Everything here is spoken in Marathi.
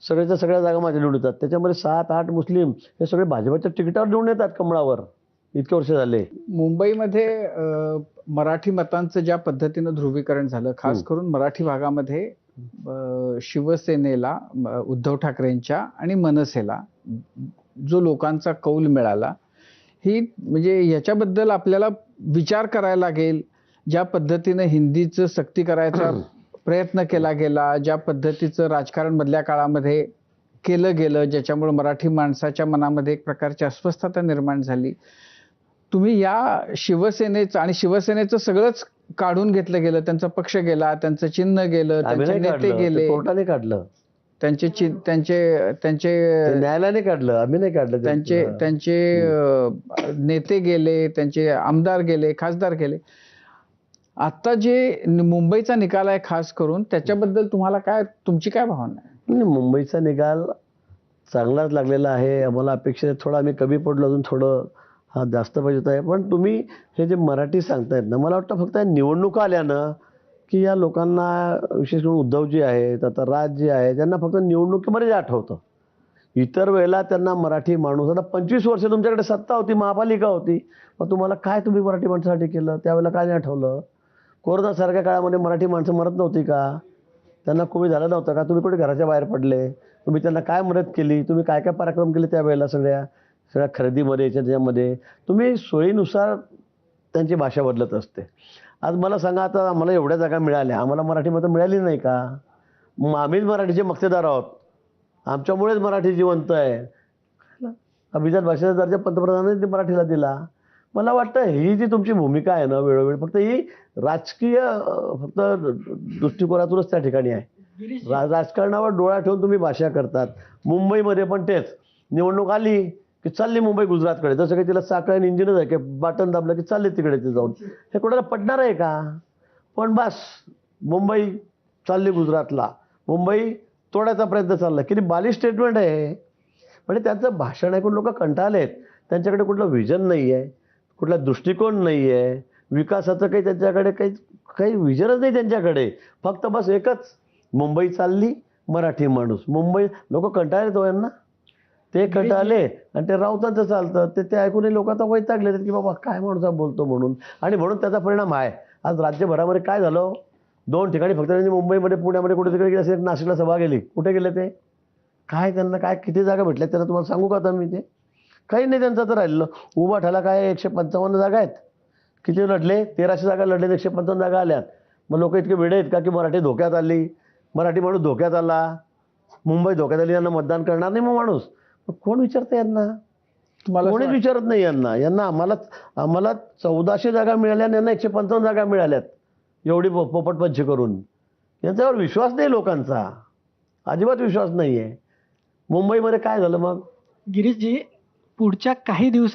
सगळ्याच्या सगळ्या जागा माझ्या निवडून येतात. त्याच्यामध्ये 7-8 मुस्लिम हे सगळे भाजपच्या तिकिटावर निवडून येतात कमळावर. इतके वर्ष झाले. मुंबईमध्ये मराठी मतांचं ज्या पद्धतीनं ध्रुवीकरण झालं, खास करून मराठी भागामध्ये शिवसेनेला, उद्धव ठाकरेंच्या आणि मनसेला जो लोकांचा कौल मिळाला, ही म्हणजे याच्याबद्दल आपल्याला विचार करायला लागेल. ज्या पद्धतीनं हिंदीचं सक्ती करायचा प्रयत्न केला गेला, ज्या पद्धतीचं राजकारण मधल्या काळामध्ये केलं गेलं, ज्याच्यामुळे मराठी माणसाच्या मनामध्ये एक प्रकारची अस्वस्थता निर्माण झाली. तुम्ही या शिवसेनेचं आणि शिवसेनेचं सगळंच काढून घेतलं गेलं, त्यांचा पक्ष गेला, त्यांचं चिन्ह गेलं, त्यांचे नेते गेले, कोर्टाने काढलं, त्यांचे न्यायालयाने काढलं, आम्ही नाही काढलं. त्यांचे नेते गेले, त्यांचे आमदार गेले, खासदार गेले. आता जे मुंबईचा निकाल आहे खास करून, त्याच्याबद्दल तुम्हाला काय, तुमची काय भावना आहे? मुंबईचा निकाल चांगलाच लागलेला आहे. आम्हाला अपेक्षा थोडं आम्ही कमी पडलो, अजून थोडं हा जास्त पाहिजे आहे. पण तुम्ही हे जे मराठी सांगतायत ना, मला वाटतं फक्त निवडणुका आल्यानं की या लोकांना, विशेष करून उद्धवजी आहेत, आता राजजी आहे, त्यांना फक्त निवडणुकीमध्ये आठवतं. इतर वेळेला त्यांना मराठी माणूस, आता 25 वर्ष तुमच्याकडे सत्ता होती, महापालिका होती, मग तुम्हाला काय तुम्ही मराठी माणसासाठी केलं? त्यावेळेला काय नाही आठवलं? कोरोनासारख्या काळामध्ये मराठी माणसं मरत नव्हती का? त्यांना कोविड झालं नव्हतं का? तुम्ही कुठे घराच्या बाहेर पडले? तुम्ही त्यांना काय मदत केली? तुम्ही काय काय पराक्रम केले त्यावेळेला? सगळ्या खरेदीमध्ये, त्याच्यामध्ये तुम्ही सोयीनुसार त्यांची भाषा बदलत असते. आज मला सांगा, आता आम्हाला एवढ्या जागा मिळाल्या, आम्हाला मराठी मतं मिळाली नाही का? मग आम्हीच मराठीचे मक्तेदार आहोत, आमच्यामुळेच मराठी जिवंत आहे. अभिजात भाषेचा दर्जा पंतप्रधानांनी ते मराठीला दिला. मला वाटतं ही जी तुमची भूमिका आहे ना, वेळोवेळी फक्त ही राजकीय फक्त दृष्टिकोनातूनच त्या ठिकाणी आहे. राजकारणावर डोळा ठेवून तुम्ही भाषा करतात. मुंबईमध्ये पण तेच, निवडणूक आली की चालली मुंबई गुजरातकडे, जसं काही तिला साखळ्यान इंजिनच आहे की बटन दाबलं की चालले तिकडे ते जाऊन. हे कोणाला पटणार आहे का? पण बस मुंबई चालली गुजरातला, मुंबई तोडायचा प्रयत्न चालला. किती बालिश स्टेटमेंट आहे. म्हणजे त्यांचं भाषण ऐकून लोक कंटाळलेत. त्यांच्याकडे कुठलं व्हिजन नाही आहे, कुठला दृष्टिकोन नाही आहे, विकासाचं काही त्यांच्याकडे काही व्हिजनच नाही त्यांच्याकडे. फक्त बस एकच, मुंबई चालली, मराठी माणूस मुंबई. लोक कंटाळले तो यांना, ते कंटाळले आणि ते राऊतांचं चालतं ते ऐकूनही लोक आता वैतागले की बाबा काय माणूस बोलतो म्हणून. आणि म्हणून त्याचा परिणाम आहे. आज राज्यभरामध्ये काय झालं, 2 ठिकाणी फक्त त्यांनी मुंबईमध्ये, पुण्यामध्ये कुठे तिकडे गेले, नाशिकला सभा गेली, कुठे गेले ते? काय त्यांना काय किती जागा भेटल्या त्यांना तुम्हाला सांगू का आता मी? ते काही नाही त्यांचं तर राहिलं. उभाठाला काय 155 जागा आहेत, किती लढले? 1300 जागा लढले, 155 जागा आल्यात. मग लोक इतके वेडे आहेत का की मराठी धोक्यात आली, मराठी माणूस धोक्यात आला, मुंबई धोक्यात आली, यांना मतदान करणार नाही मग माणूस? कोण विचारतं यांना? कोणीच विचारत नाही यांना. आम्हाला 1400 जागा मिळाल्या, यांना 155 जागा मिळाल्यात, एवढी पोपटपंची करून. यांच्यावर विश्वास नाही लोकांचा, अजिबात विश्वास नाही आहे. मुंबईमध्ये काय झालं मग? गिरीशजी, पुढच्या काही दिवसात